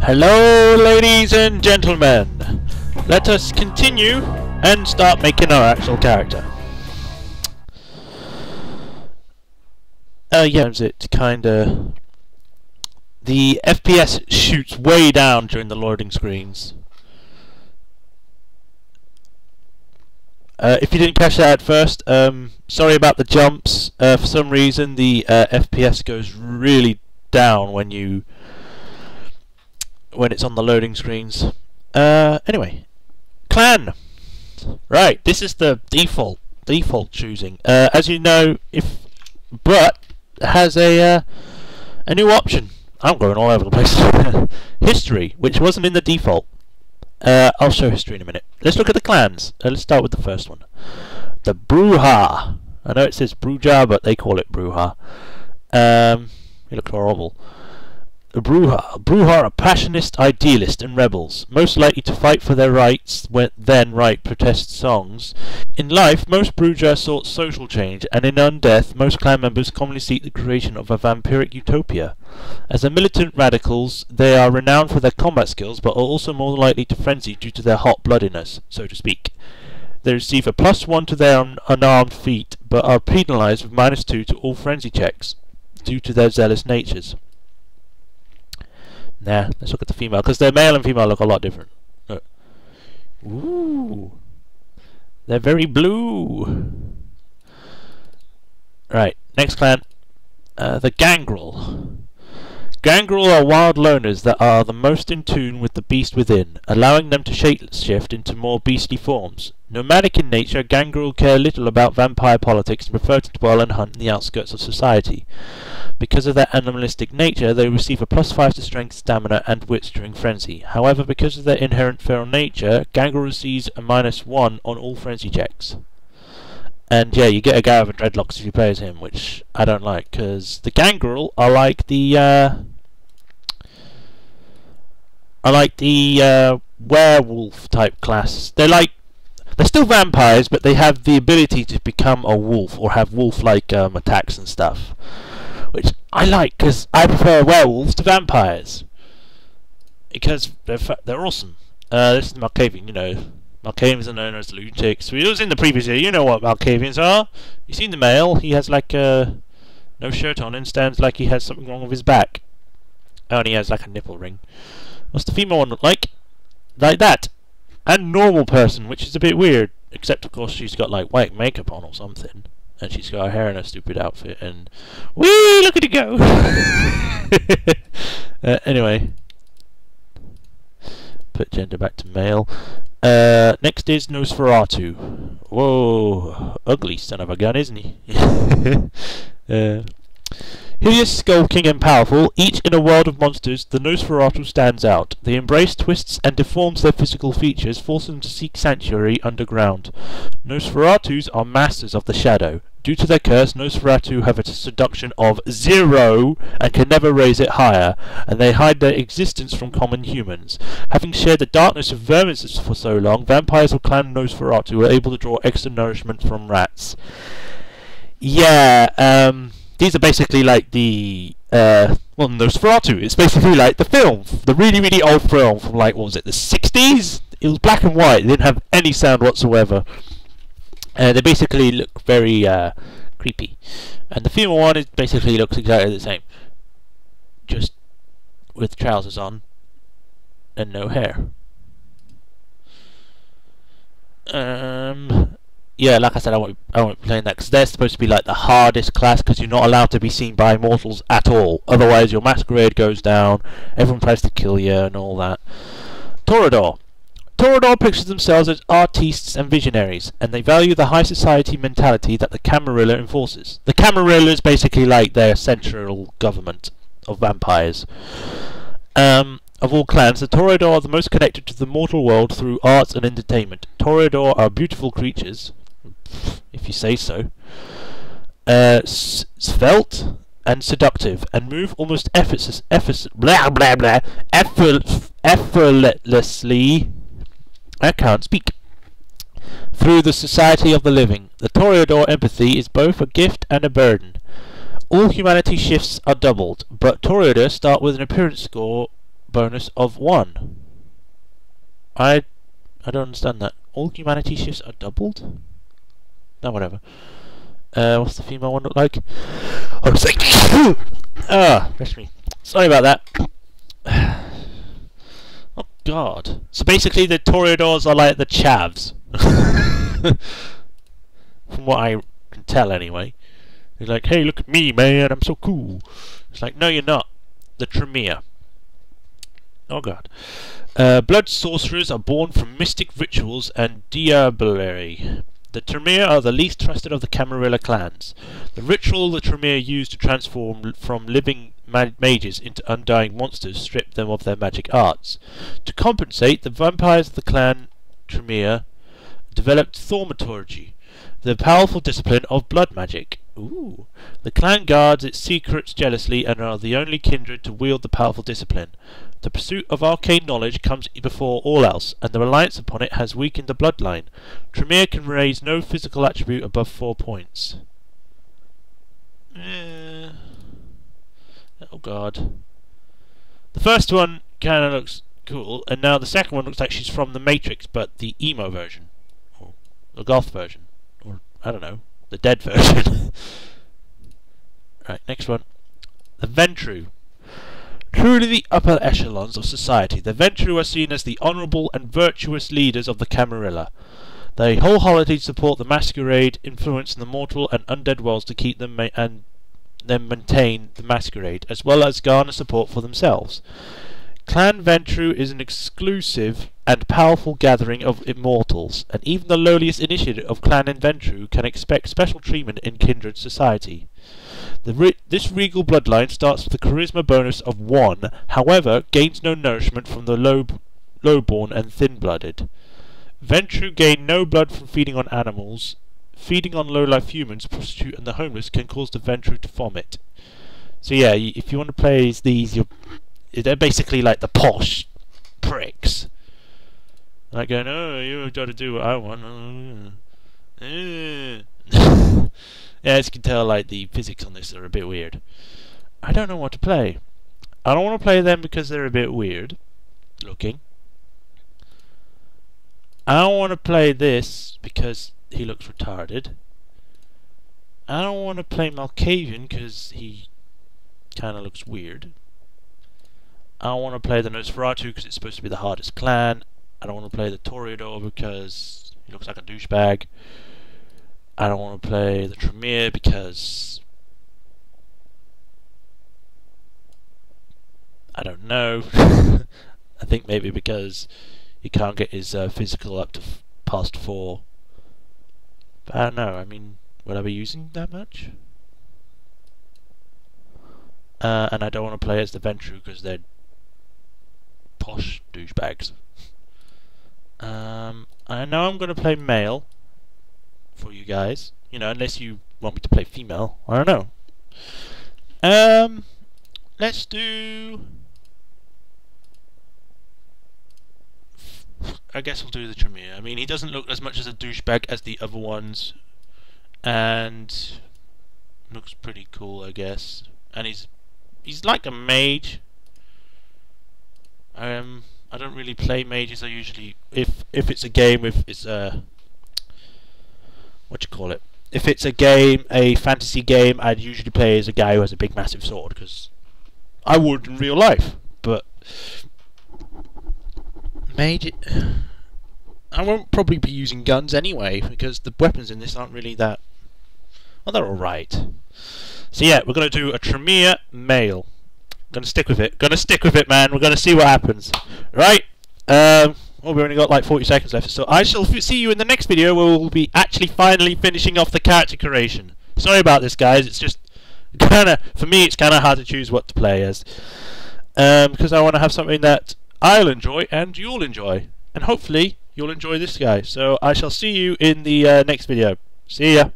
Hello, ladies and gentlemen. Let us continue and start making our actual character. Yeah, it kinda... The FPS shoots way down during the loading screens. If you didn't catch that at first, sorry about the jumps. For some reason, the FPS goes really down when it's on the loading screens. Anyway, clan. Right, this is the default choosing. As you know, but has a new option. I'm going all over the place. History, which wasn't in the default. I'll show history in a minute. Let's look at the clans. Let's start with the first one. The Bruja. I know it says Bruja, but they call it Bruja. It looks horrible. The Bruja are passionist, idealist, and rebels, most likely to fight for their rights, then write protest songs. In life, most Bruja sought social change, and in undeath, most clan members commonly seek the creation of a vampiric utopia. As a militant radicals, they are renowned for their combat skills, but are also more likely to frenzy due to their hot-bloodedness, so to speak. They receive a +1 to their unarmed feat, but are penalised with -2 to all frenzy checks, due to their zealous natures. Nah, let's look at the female, because their male and female look a lot different. Look. Ooh, they're very blue. Right, next clan, the Gangrel. Gangrel are wild loners that are the most in tune with the beast within, allowing them to shapeshift into more beastly forms. Nomadic in nature, Gangrel care little about vampire politics and prefer to dwell and hunt in the outskirts of society. Because of their animalistic nature, they receive a +5 to strength, stamina, and wits during frenzy. However, because of their inherent feral nature, Gangrel receives a -1 on all frenzy checks. And yeah, you get a guy with dreadlocks if you play as him, which I don't like, because the Gangrel are like the werewolf type class. They're still vampires, but they have the ability to become a wolf or have wolf-like attacks and stuff, which I like because I prefer werewolves to vampires because they're awesome. This is Malkavian, you know. Malkavians are known as lunatics. We was in the previous year. You know what Malkavians are. You seen the male? He has like no shirt on and stands like he has something wrong with his back. Oh, and he has like a nipple ring. What's the female one look like? Like that. And normal person, which is a bit weird. Except, of course, she's got like white makeup on or something. And she's got her hair in a stupid outfit. And whee! Look at it go! Anyway. Put gender back to male. Next is Nosferatu. Whoa. Ugly son of a gun, isn't he? Hideous, skulking, and powerful, each in a world of monsters, the Nosferatu stands out. They embrace, twists, and deforms their physical features, forcing them to seek sanctuary underground. Nosferatus are masters of the shadow. Due to their curse, Nosferatu have a seduction of 0 and can never raise it higher, and they hide their existence from common humans. Having shared the darkness of vermin for so long, vampires of Clan Nosferatu are able to draw extra nourishment from rats. Yeah, these are basically like the, Nosferatu. It's basically like the film, the really, really old film from like, what was it, the 60s? It was black and white, it didn't have any sound whatsoever. They basically look very creepy. And the female one basically looks exactly the same. Just with trousers on and no hair. Yeah, like I said, I won't be playing that because they're supposed to be like the hardest class because you're not allowed to be seen by mortals at all. Otherwise, your masquerade goes down, everyone tries to kill you, and all that. Toreador. Toreador pictures themselves as artistes and visionaries, and they value the high society mentality that the Camarilla enforces. The Camarilla is basically like their central government of vampires. Of all clans, the Toreador are the most connected to the mortal world through arts and entertainment. Toreador are beautiful creatures, if you say so, svelte and seductive, and move almost effortlessly. I can't speak. Through the society of the living, the Toreador empathy is both a gift and a burden. All humanity shifts are doubled, but Toreador start with an appearance score bonus of 1. I don't understand that. All humanity shifts are doubled? No, whatever. What's the female one look like? Oh, it's like... bless me. Sorry about that. Oh, God. So basically the Toreadors are like the chavs. From what I can tell, anyway. They're like, hey, look at me, man, I'm so cool. It's like, no, you're not. The Tremere. Oh, God. Blood sorcerers are born from mystic rituals and diablerie. The Tremere are the least trusted of the Camarilla clans. The ritual the Tremere use to transform from living mages into undying monsters strip them of their magic arts. To compensate, the vampires of the clan Tremere developed thaumaturgy, the powerful discipline of blood magic. Ooh. The clan guards its secrets jealously and are the only kindred to wield the powerful discipline. The pursuit of arcane knowledge comes before all else, and the reliance upon it has weakened the bloodline. Tremere can raise no physical attribute above 4 points. Oh God. The first one kinda looks cool, and now the second one looks like she's from the Matrix, but the emo version. Or the goth version. Or, I don't know, the dead version. Right, next one. The Ventru. Truly the upper echelons of society, the Ventru are seen as the honourable and virtuous leaders of the Camarilla. They wholeheartedly support the Masquerade, influencing the mortal and undead worlds to keep them and then maintain the Masquerade, as well as garner support for themselves. Clan Ventru is an exclusive and powerful gathering of immortals, and even the lowliest initiate of Clan Ventru can expect special treatment in kindred society. This regal bloodline starts with a charisma bonus of 1, however, gains no nourishment from the lowborn and thin-blooded. Ventru gain no blood from feeding on animals. Feeding on low-life humans, prostitute, and the homeless can cause the Ventru to vomit. So yeah, if you want to play as these, they're basically like the posh pricks. Like going, oh, you got to do what I want. Yeah, as you can tell, like, the physics on this are a bit weird. I don't know what to play. I don't want to play them because they're a bit weird looking. I don't want to play this because he looks retarded. I don't want to play Malkavian because he kind of looks weird. I don't want to play the Nosferatu because it's supposed to be the hardest clan. I don't want to play the Toreador because he looks like a douchebag. I don't want to play the Tremere because I don't know. I think maybe because he can't get his physical up to past 4. But I don't know. I mean, will I be using that much? And I don't want to play as the Ventru because they're posh douchebags. I know I'm going to play male for you guys, you know, unless you want me to play female. I don't know. Let's do, I guess we'll do the Tremere. I mean, he doesn't look as much as a douchebag as the other ones, and looks pretty cool, I guess. And he's like a mage. I don't really play mages. I usually, if it's a game with if it's a game, a fantasy game, I'd usually play as a guy who has a big massive sword, because I would in real life. But mage, I won't probably be using guns anyway, because the weapons in this aren't really that, well, they're alright. So yeah, we're going to do a Tremere male. Gonna stick with it, man. We're gonna see what happens. Right? Well, we've only got like 40 seconds left, so I shall see you in the next video where we'll be actually finally finishing off the character creation. Sorry about this, guys. It's just kinda, for me, it's kinda hard to choose what to play as, because I want to have something that I'll enjoy and you'll enjoy, and hopefully you'll enjoy this guy. So I shall see you in the next video. See ya.